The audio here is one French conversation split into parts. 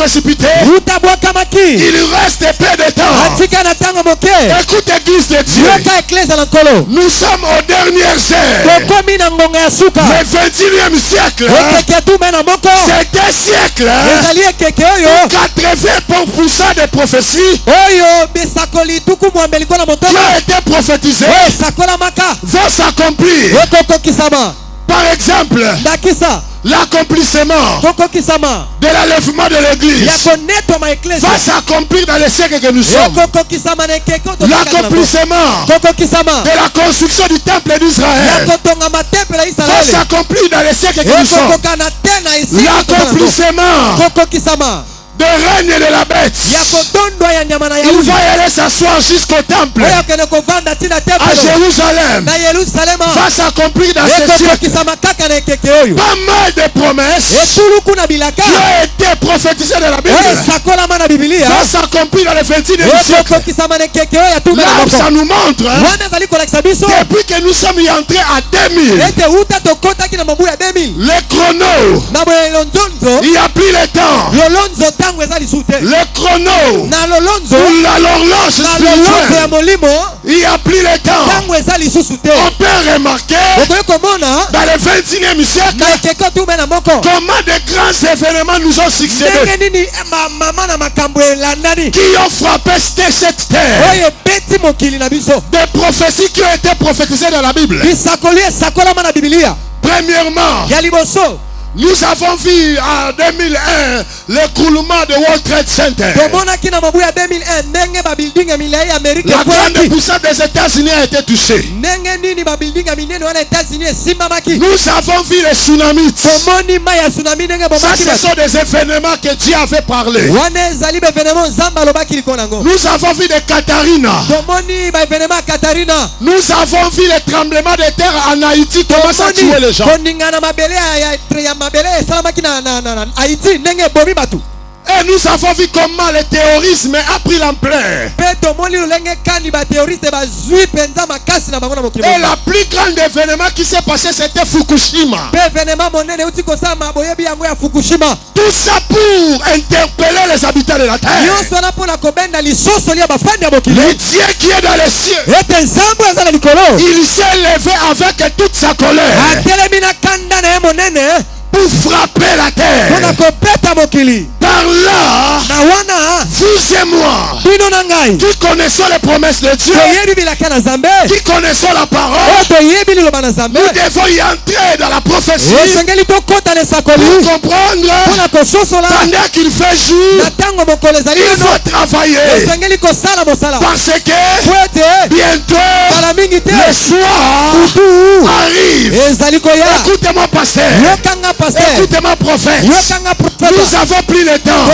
précipité, il reste peu de temps. Écoute, église de Dieu, nous sommes aux dernières heures. Le 21e siècle, c'est un siècle où 80% des prophéties qui ont été prophétisées vont s'accomplir. Par exemple, l'accomplissement de l'enlèvement de l'église va s'accomplir dans les siècles que nous sommes. L'accomplissement de la construction du temple d'Israël va s'accomplir dans les siècles que nous sommes. L'accomplissement de règne de la bête, il va y aller s'asseoir jusqu'au temple à Jérusalem, va s'accomplir dans ce siècle. Pas mal de promesses qui ont été prophétisées dans la Bible va s'accomplir dans le 21e siècle. Là, ça nous montre depuis que nous sommes entrés à 2000, le chrono, il n'y a plus le temps. Le chrono, l'horloge spirituelle, il n'y a plus le temps. On peut remarquer dans le 21e siècle comment de grands événements nous ont succédé qui ont frappé cette terre. Des prophéties qui ont été prophétisées dans la Bible. Premièrement, nous avons vu en 2001 l'écroulement de World Trade Center. La grande puissance des États-Unis a été touchée. Nous avons vu les tsunamis. Ça, ce sont des événements que Dieu avait parlé. Nous avons vu des Katarina. Nous avons vu les tremblements de terre en Haïti. Comment ça tuer les gens? Et nous avons vu comment le terrorisme a pris l'ampleur. Et la plus grande événement qui s'est passé, c'était Fukushima. Tout ça pour interpeller les habitants de la terre. Le Dieu qui est dans les cieux, il s'est levé avec toute sa colère pour frapper la terre. Par là, vous et moi, qui connaissons les promesses de Dieu, qui connaissons la parole, nous devons y entrer dans la prophétie pour comprendre pendant qu'il fait jour, il faut travailler. Parce que bientôt, le soir arrive. Écoutez-moi, pasteur. Écoutez-moi, prophète. Nous avons pris le temps.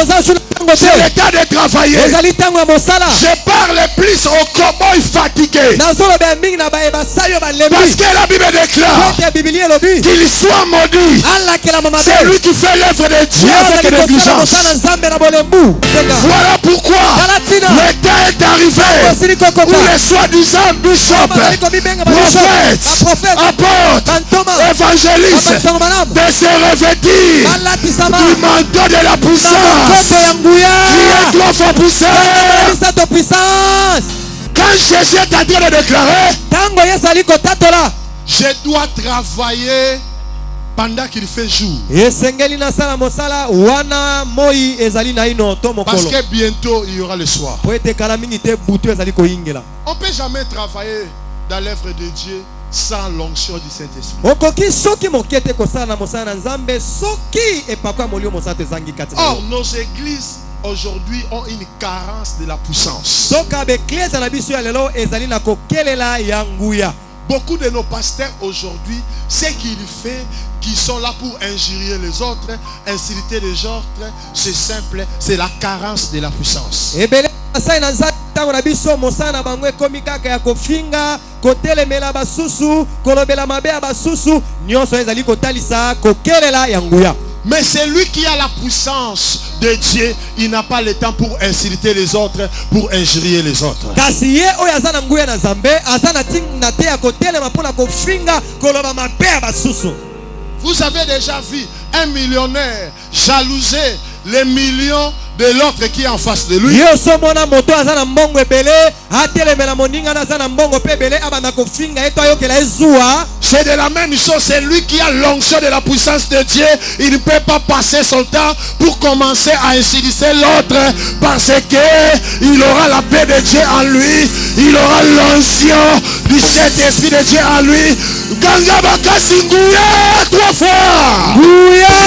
C'est le temps de travailler. Je parle plus aux cow-boys fatigués. Parce que la Bible déclare qu'il soit maudit c'est lui qui fait l'œuvre de Dieu avec négligence. Voilà pourquoi le temps est arrivé où les soi-disant bishops, prophètes, apôtres, évangélistes de se revêtir du manteau de la puissance. Qui est trop fort puissance. Quand Jésus est en train de déclarer, je dois travailler pendant qu'il fait jour. Parce que bientôt il y aura le soir. On ne peut jamais travailler dans l'œuvre de Dieu sans l'onction du Saint-Esprit. Or, nos églises aujourd'hui ont une carence de la puissance. Beaucoup de nos pasteurs aujourd'hui, ce qu'ils font, qui sont là pour injurier les autres, insulter les autres, c'est simple, c'est la carence de la puissance. Mais celui qui a la puissance de Dieu, il n'a pas le temps pour insulter les autres, pour injurier les autres. Vous avez déjà vu un millionnaire jalouser les millions de l'autre qui est en face de lui. C'est de la même chose. C'est lui qui a l'onction de la puissance de Dieu. Il ne peut pas passer son temps pour commencer à insulter l'autre, parce que il aura la paix de Dieu en lui. Il aura l'onction du Saint-Esprit de Dieu en lui. Ganga bakasi nguya 3 fois. Nguya.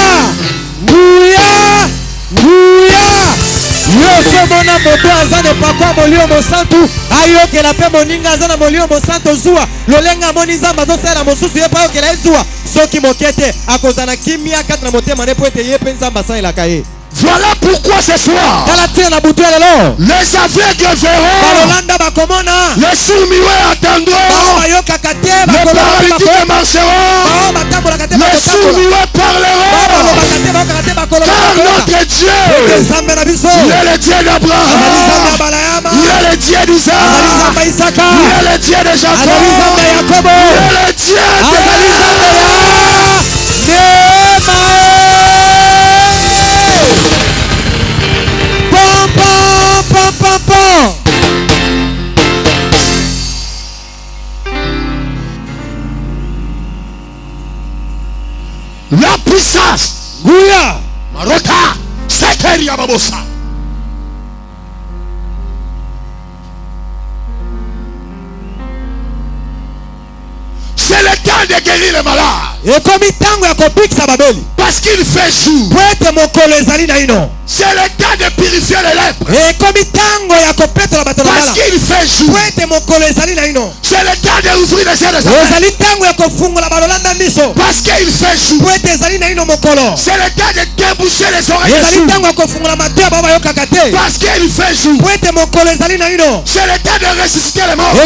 Yoso mona moto azane pakwa molio mosantu ayoke la pe moninga azana molio mosantu zua lolenga moni zamba zo sala mosusu ye pa yokela zua soki mokete akozana kimia katra motema ne poete ye penza mbasa ila kaye. Voilà pourquoi ce soir les aveugles verront, les sourds-muets attendront, les paralytiques marcheront, les sourds-muets parleront, car notre Dieu, il est le Dieu d'Abraham, il est le Dieu d'Isaac, il est le Dieu de Jacob, il est le Dieu la puissance. Guya. Marota. Sekeria babosa. C'est le temps de guérir les malades. Parce qu'il fait jour. C'est le temps de purifier les lèpres. Parce qu'il fait jour. C'est le temps d'ouvrir les yeux des aveugles. Parce qu'il fait jour. C'est le temps de déboucher les oreilles des sourds. Parce qu'il fait jour. C'est le temps de ressusciter les morts.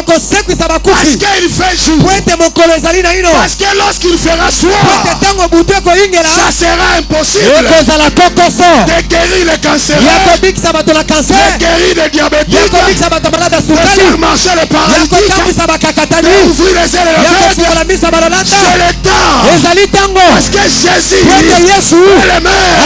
Parce qu'il fait jour. Parce que lorsqu'il fera soir, ça sera impossible de guérir les cancers, de guérir les diabétiques, de faire marcher les paralytiques, d'ouvrir les ailes de la fête. C'est le temps. Parce que Jésus est le maire.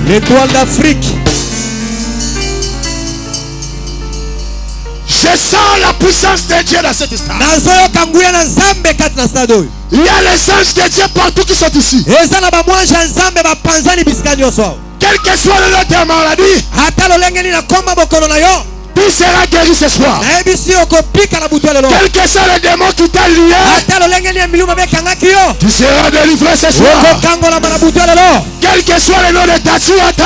L'étoile d'Afrique. Je sens la puissance de Dieu dans cette histoire. Il y a les anges de Dieu partout qui sont ici. Quel que soit le lot de maladie, tu seras guéri ce soir. Quel que soit le démon qui t'a lié, tu seras délivré ce soir. Quel que soit le nom de Tatuata,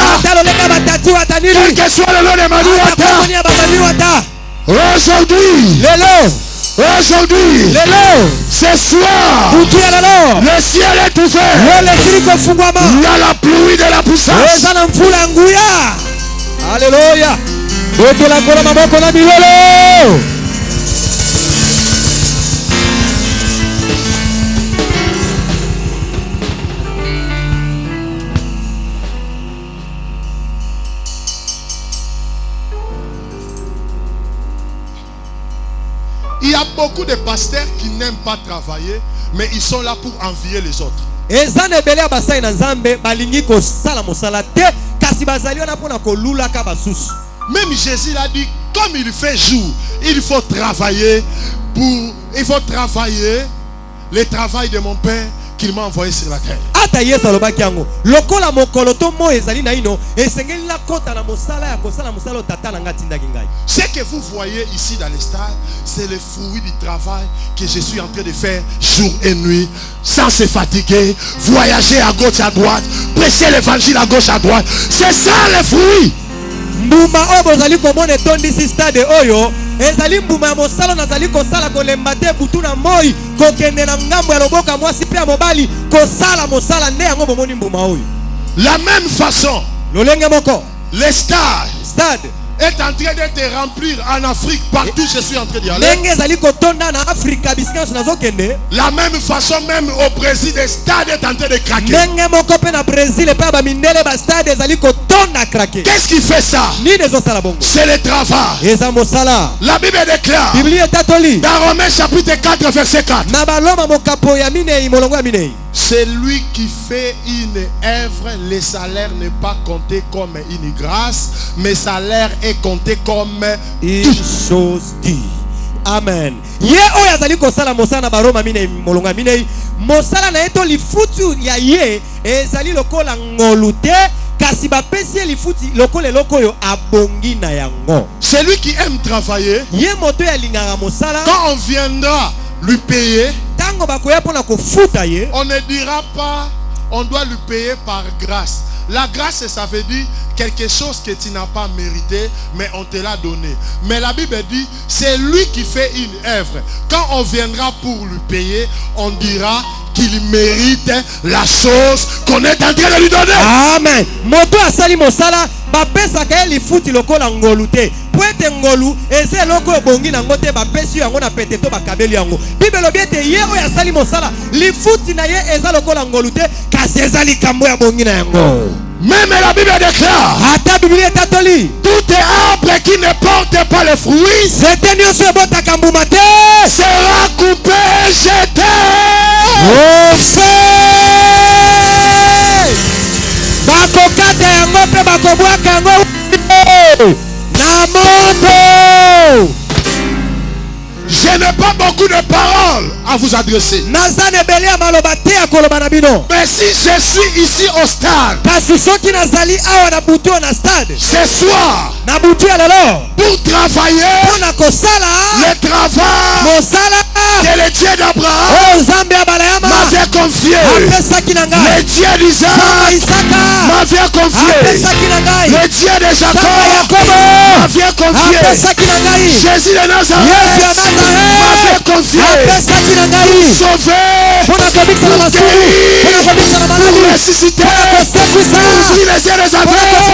quel que soit le nom de Manuata, aujourd'hui, ce soir, le ciel est ouvert. Il y a la pluie de la puissance. Alléluia. Il y a beaucoup de pasteurs qui n'aiment pas travailler, mais ils sont là pour envier les autres. Même Jésus l'a dit, comme il fait jour, il faut travailler le travail de mon Père qu'il m'a envoyé sur la terre. Ce que vous voyez ici dans les stades, c'est le fruit du travail que je suis en train de faire jour et nuit, sans se fatiguer, voyager à gauche à droite, prêcher l'évangile à gauche à droite. C'est ça le fruit. Mbuma obozali komone tondisi stade oyo ezali mbuma ya mosala nazali kosala kolemba te butu na moi kokende na ngambo ya loboka mwasi pe ya mobali kosala mosala nde yango bomoni mbuma oyo. La même façon, lolenge moko, les stades est en train de te remplir en Afrique, partout je suis en train d'y aller. La même façon, même au Brésil, des stades est en train de craquer. Qu'est-ce qui fait ça? C'est le travail. La Bible déclare dans Romains chapitre 4 verset 4. C'est lui qui fait une œuvre, le salaire n'est pas compté comme une grâce, mais salaire est compté comme une chose due. Amen. Ye oyo azali kosala mosala na baroma mine molonga mine mosala na eto lifutu ya ye ezali lokola ngolute kasi bapesi lifuti lokola lokoyo abongi na yango. Celui qui aime travailler, ye moto ya lingaka mosala, quand on viendra lui payer, tango bakoya pona kofuta ye, on ne dira pas on doit lui payer par grâce. La grâce, ça veut dire quelque chose que tu n'as pas mérité, mais on te l'a donné. Mais la Bible dit, c'est lui qui fait une œuvre. Quand on viendra pour lui payer, on dira qu'il mérite la chose qu'on est en train de lui donner. Amen. Moto asali mosala, bapesa ka li futi lokola ngolute. Poete ngolu, eze loko bongi na ngote bapesi yango na pete to bakabeli yango. Bible lobiete ye oyo asali mosala, li futi na ye eza lokola ngolute, kasi eza likambo ya bongi na yango. Même la Bible déclare, tout est arbre qui ne porte pas les fruits sera coupé et jeté au feu. Je n'ai pas beaucoup de paroles à vous adresser. Mais si je suis ici au stade, ce soir, pour travailler le travail que le Dieu d'Abraham m'avait confié, le Dieu d'Isaac m'avait confié, le Dieu de Jacob m'avait confié, Jésus de Nazareth m'avait confié pour sauver, pour guérir, pour ressusciter, pour ouvrir les yeux des aveugles.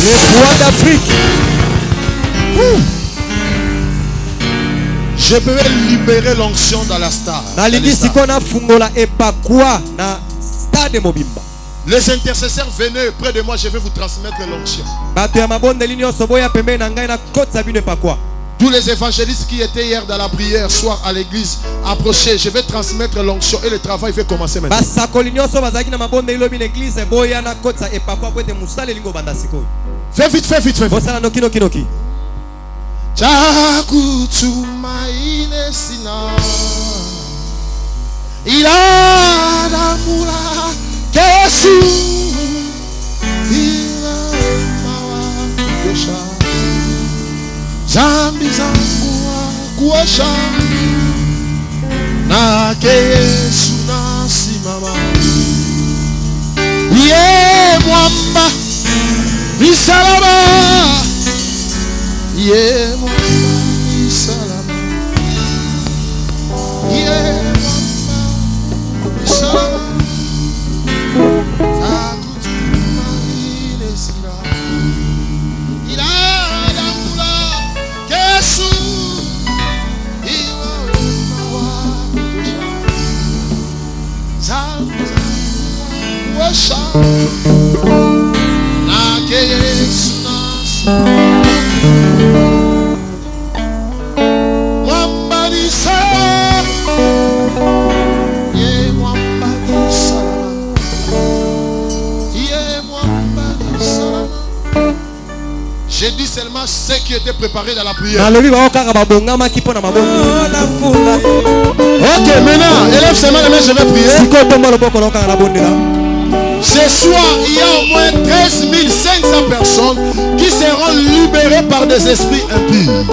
Les rois d'Afrique. Je peux libérer l'onction dans la star. Les intercesseurs, venez près de moi, je vais vous transmettre l'onction. Tous les évangélistes qui étaient hier dans la prière, soir à l'église, approchez, je vais transmettre l'onction et le travail va commencer maintenant. Fais vite, fais vite, fais vite. Il a d'amour Kesu Zambi zangu kuosha na Yesu nasimama ye mwamba misalaba ye mwamba misalaba ye mwamba misalaba J'ai dit seulement ceux qui étaient préparés dans la prière. Ok, maintenant, élève seulement les mains, je vais prier. Ce soir, il y a au moins 13 500 personnes qui seront libérées par des esprits impurs.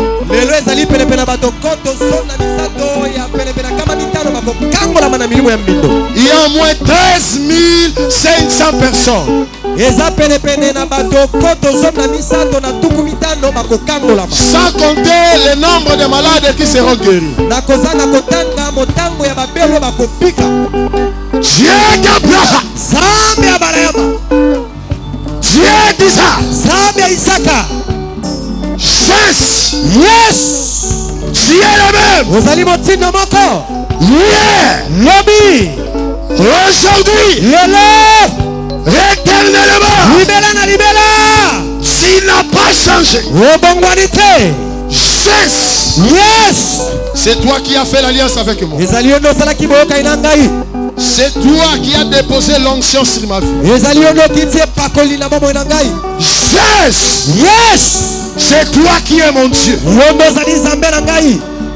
Il y a au moins 13 500 personnes. Sans compter le nombre de malades qui seront guéris. Dieu d'Abraham, d'Isaac. Cesse. Yes. Tu es le même. Hier. Lobby. Aujourd'hui. Éternellement. S'il n'a pas changé. Cesse. Yes. C'est toi qui as fait l'alliance avec moi. C'est toi qui as déposé l'onction sur ma vie. Cesse. Yes. C'est toi qui es mon Dieu.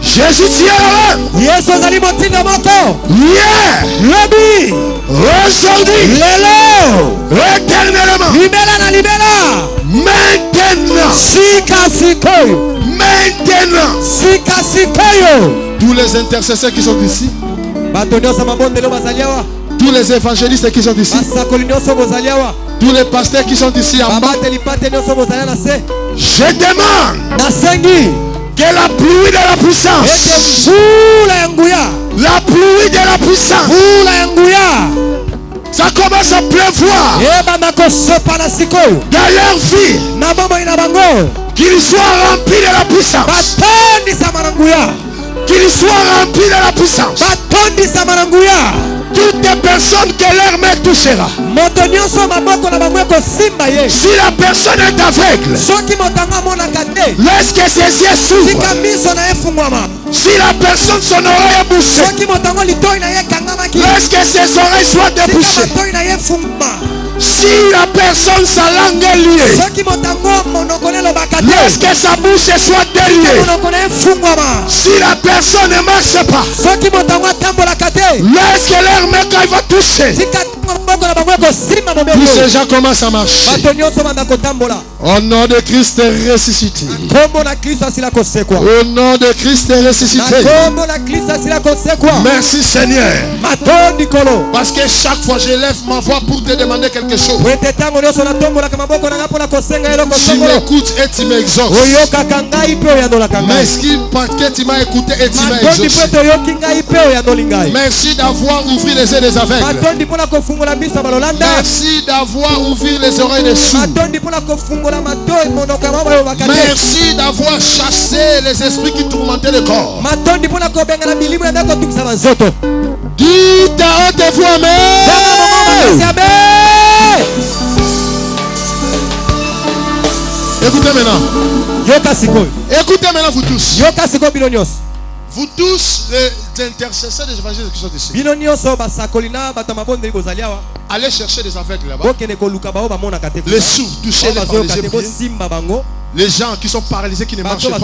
Jésus, tu es là. Yes. Hier. Aujourd'hui. Éternellement. Maintenant. Maintenant. Tous les intercesseurs qui sont ici. Tous les évangélistes qui sont ici. Tous les pasteurs qui sont ici en bas. Je demande que la pluie de la puissance, la pluie de la puissance, ça commence à pleuvoir dans leur vie, qu'ils soient remplis de la puissance, qu'ils soient remplis de la puissance. Toutes les personnes que leur main touchera. Si la personne est aveugle, laisse que ses yeux s'ouvrent. Si la personne son oreille est bouchée, laisse que ses oreilles soient débouchées. Si la personne sa langue est liée, laisse que sa bouche soit déliée. Si la personne ne marche pas, laisse que leur main quand il va toucher, tous ces gens commencent à marcher. Au nom de Christ est ressuscité. Au nom de Christ est ressuscité. Merci Seigneur. Parce que chaque fois je lève ma voix pour te demander quelque chose. Tu m'écoutes et tu m'exauces. Merci parce que tu m'as écouté et tu m'as exaucé. Merci d'avoir ouvert les yeux des aveugles. Merci d'avoir ouvert les oreilles des sourds. Merci d'avoir chassé les esprits qui tourmentaient le corps. Dites à haute voix, amen. Écoutez maintenant. Écoutez maintenant vous tous. Vous tous les intercesseurs des évangélistes qui sont ici. Allez chercher des aveugles là-bas. Les sourds, touchez-les par les pieds. Les gens qui sont paralysés, qui ne marchent pas.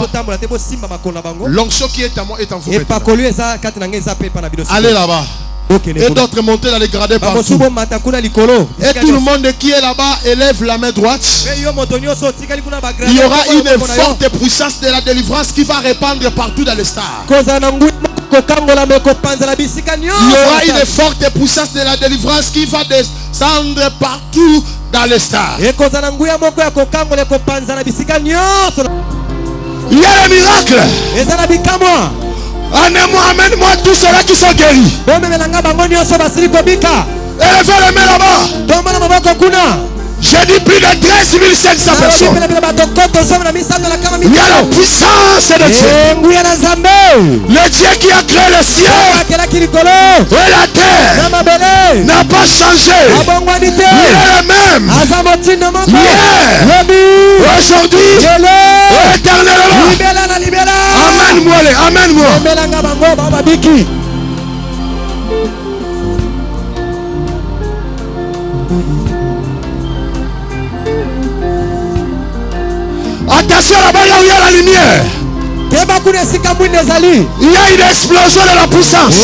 L'onction qui est à moi est en vous. Allez là-bas. Et d'autres monter dans les gradins partout. Et tout le monde qui est là-bas élève la main droite. Il y aura une forte puissance de la délivrance qui va répandre partout dans les stars. Il y aura une forte puissance de la délivrance qui va descendre partout dans les stars. Il y a le miracle. Amène-moi tous ceux-là qui sont guéris. Élevez les mains là-bas. J'ai dit plus de 13 500 personnes. Il y a la puissance de Dieu. Le Dieu qui a créé le ciel et la terre n'a pas changé. Il est le même. Hier, aujourd'hui, éternellement. Amène-moi. Attention là-bas, là où il y a la lumière. Il y a une explosion de la puissance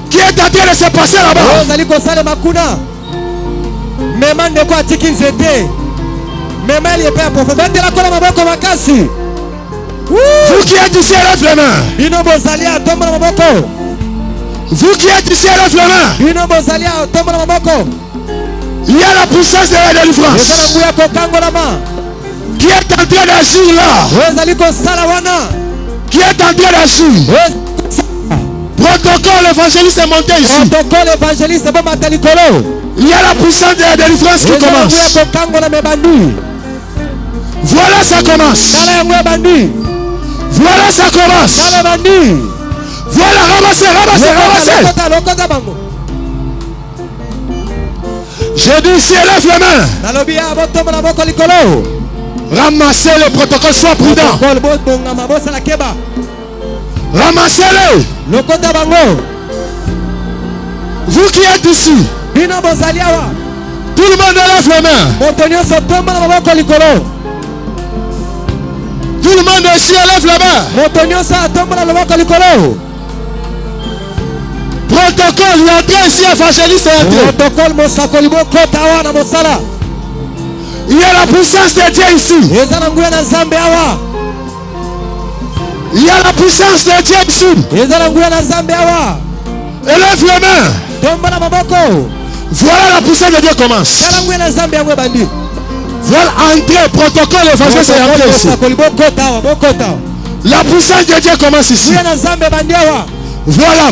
qui est en train de se passer là-bas. Vous qui êtes ici, lève les mains. Vous qui êtes ici, lève les mains. Il y a la puissance de la délivrance qui est en train d'agir là. Qui est en train d'agir. Protocole évangéliste est monté ici. Il y a la puissance de la délivrance qui commence. Voilà, ça commence. Voilà, ça commence. Voilà, ramassez. J'ai dit ici, élève les mains. Ramassez le protocole, sois prudent. Ramassez-le. Vous qui êtes ici, tout le monde élève les mains. Tout le monde ici élève les mains. Protocole, il entre ici, évangéliste est entré. Il y a la puissance de Dieu ici. Il y a la puissance de Dieu ici. Élève les mains. Voilà, la puissance de Dieu commence. Voilà, entrée, protocole, évangéliste est entré ici. La puissance de Dieu commence ici. Voilà.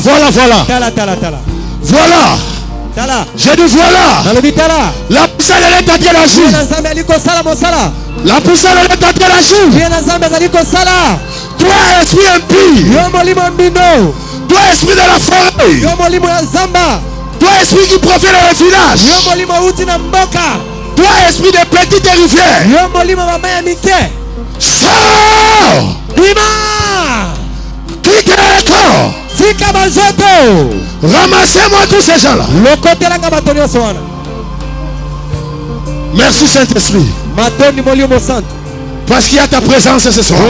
Voilà. J'ai dit voilà. La puissance de Dieu est en train d'agir. La puissance de Dieu est en train d'agir. Toi, esprit impie. Toi, esprit de la forêt. Toi, esprit qui profite dans le village. Toi, esprit de petite rivière. Sors. Quittez le corps. Ramassez-moi tous ces gens-là. Merci Saint-Esprit. Parce qu'il y a ta présence ce soir.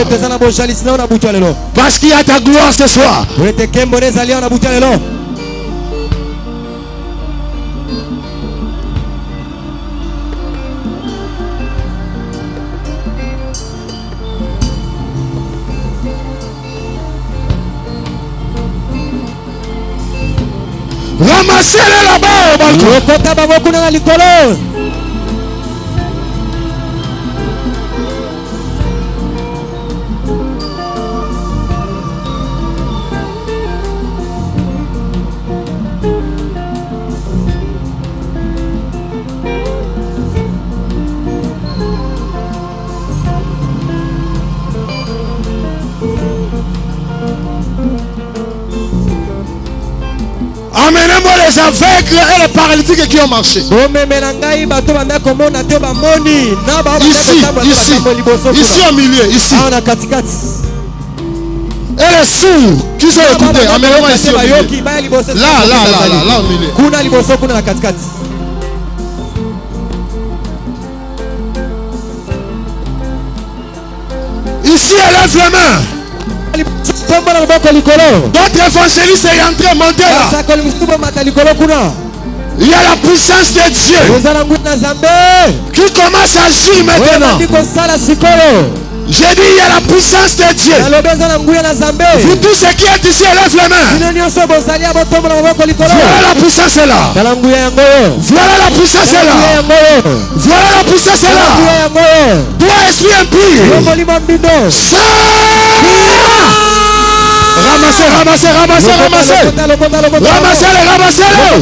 Parce qu'il y a ta gloire ce soir. Ramassez-les là-bas au balcon. Amenez-moi les aveugles et les paralytiques qui ont marché. Ici, au milieu, ici. Et les sourds qui sont écoutés, amenez-moi ici au milieu. Là, au milieu. Ici, élève les mains. D'autres évangélistes est entré à monter là. Il y a la puissance de Dieu qui commence à agir maintenant. J'ai dit il y a la puissance de Dieu. Vous tous ceux qui êtes ici, élève les mains. Voilà la puissance est là. Voilà la puissance est là. Voilà la puissance est là. Toi esprit impie. Ramassez-les.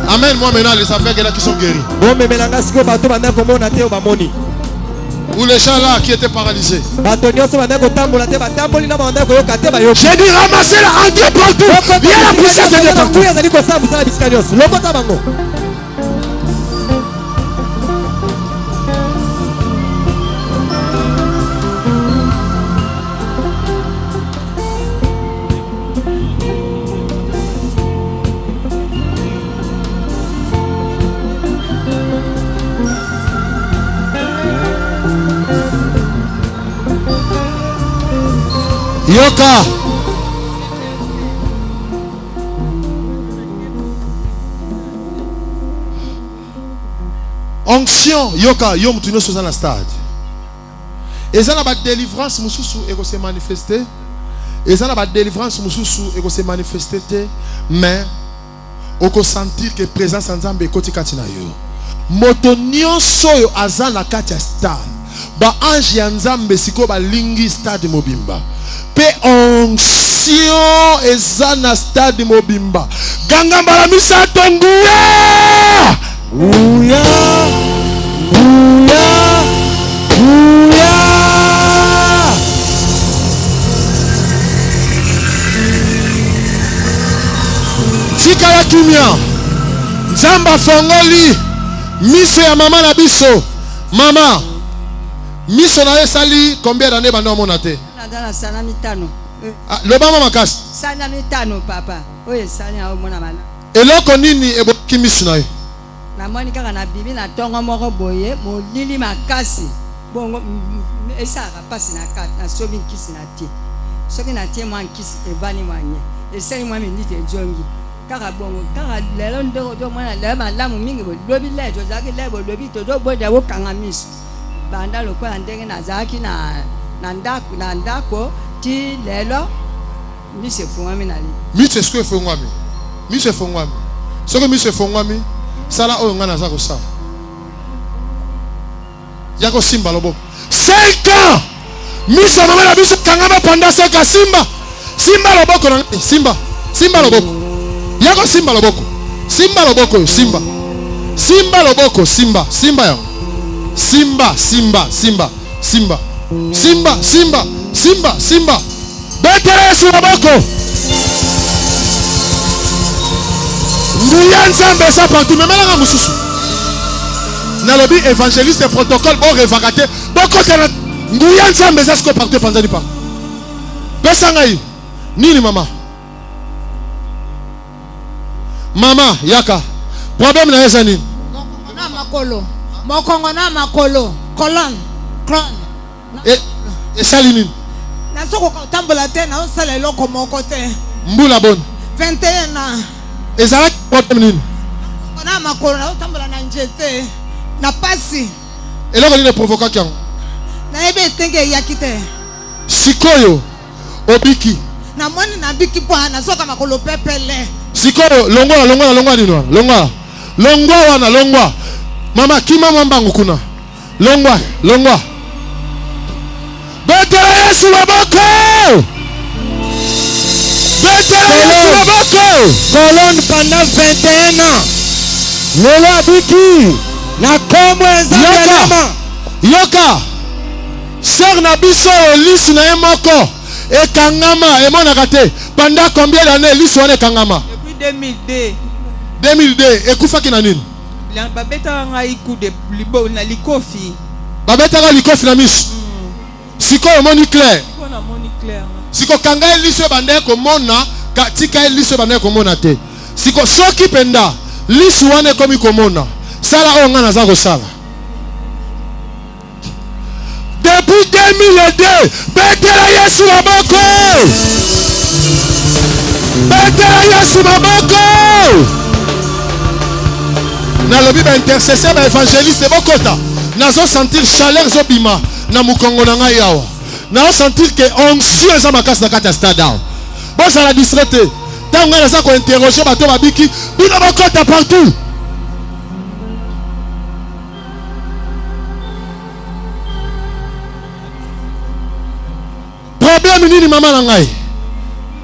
Amène-moi maintenant les aveugles là qui sont guéris. Ou les gens là qui étaient paralysés. J'ai dit ramassez-les, entrez partout. Il y a la puissance de Dieu partout. Yoka. Onction Yoka yom tu nous sommes dans stade. Et ça la délivrance mususu et se manifester. Et ça la délivrance mususu et se manifester mais oko sentir que présence nzambe ekoti katina yo. Moto nyonso yo azana kati ya stade. Ba ange ya nzambe siko ba lingi stade mobimba. Pe onction ezana stade mobimba. Ganga mbala misato nguye. Zamba fongoli. Miso ya maman na biso. Maman. Miso na sali combien d'années bando monate? Na sana mitano. Le mama makasi. Sana mitano papa. Oye sana mona mala. Eloko nini eboki miso na yo? Na moni kaka na bibi na tongo moko boye, molili makasi. Bongo esa pasi na kat na sobi kisi na tie. Soki na tie mwa kisi evani mwanye. Esa mwa minute jongi. Kaka bongo kaka lelo ndo do mwana le malamu mingi bo lobi le jo zaki le bo lobi to do bo da wo kanga miso. Banda lokola ndenge na zaki na ndako ti lelo mise fungwami na li. Mise sko fungwami. Mise fungwami. Soko mise fungwami sala oyo ngana za ko sa. Yako simba lobo. 5 ans. Mise mama na biso kangama pendant 5 ans simba. Simba loboko na simba. Simba loboko. Yako simba loboko. Simba loboko simba. Simba loboko simba. Simba ya. Simba, Simba, Simba, Simba, Simba, Simba, Simba, Simba. Betere sur la boko. Nguyan Zambé ça partout. Mais maintenant, Moussoussou. Dans le but évangéliste et protocole, bon révagaté. Bon côté, Nguyan Zambé ça ce qu'on partait pendant pas. Besangaï. Nini maman. Maman, yaka. Problème na ezani. Na makolo. Mokongo na makolo. Colonne. Et salinine. Na soko tambola te na osala eloko moko te. Mbula bonne. 21 ans. Ezala problème nini? Na makolo na tambola na njete. Na pasi. Eloko ni provoka kyango. Na ebe tenge yakite. Sikoyo obiki. Na mwani na biki po na soka makolo pepele. Sikoyo longwa nino. Longwa. Mama kima mwambangu kuna. Longwa. Betere Yesu waboko. Colonne pendant 21 ans. Lelo abiki. Na komwe nzamba. Yoka. Sœur Nabiso lisi na emoko. E kangama emonaka te. Pendant combien d'années lisi wana kangama? Depuis 2002. 2002 ekufaki na nini? Babeta ngai coup de libo na likofi. Babeta ngai likofi na miso. Siko moni clair. Siko na moni clair. Siko kanga liso bande ko mona katika liso bande ko mona te. Siko soki penda liso wane komi ko mona. Sala o ngana za ko sala. Depuis 2002, Betela Yesu maboko. Betela Yesu maboko. Na lobi ba intercesseur ba évangéliste bokota. Nazo sentir chaleur zobima na mukongo na ngai yawa. Nazo sentir que onction za makasi na kati ya stade. Bon ça la distraité. Tango na za ko interroger bato babiki, bino bokota partout. Problème nini mama na ngai?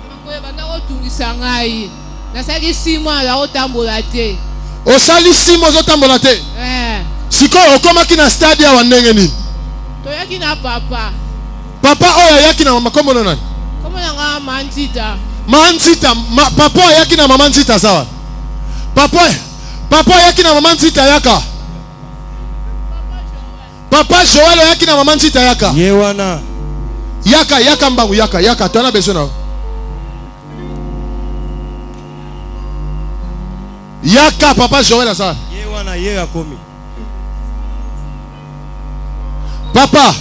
Makoye banda ko tungisa ngai. Nasaki 6 mois la otambola te. Osali 6 mois otambola te. Siko okomaki na stade ya ndenge nini? Toyaki na papa. Papa oyo yaki na mama kombo nani? Kombo na nga Manzita. Manzita, papa yaki na mama Nzita sawa. Papa yaki na mama Nzita yaka. Papa Joël yaki na mama Nzita yaka. Yewana. Yaka mbangu yaka tona besoin na. Yaka papa Joël sawa. Yewana ye akomi. Papa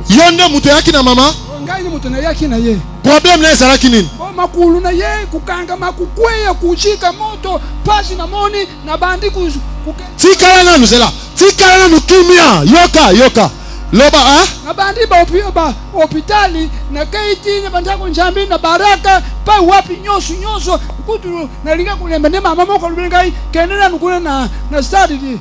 yonde muto yaki na mama? Ngai ni muto na yaki na ye. Problème na ezala kinini? Bo makulu na ye kukanga makukweya kuchika moto pasi na moni na bandi tikala na nuzela. Tikala na nukimia. Yoka. Loba na bandi ba hospitali na kaiti na bandako njambi na baraka pa wapi nyoso kutu na linga kulemba ne mama moko lubengai kenena nukuna na stadi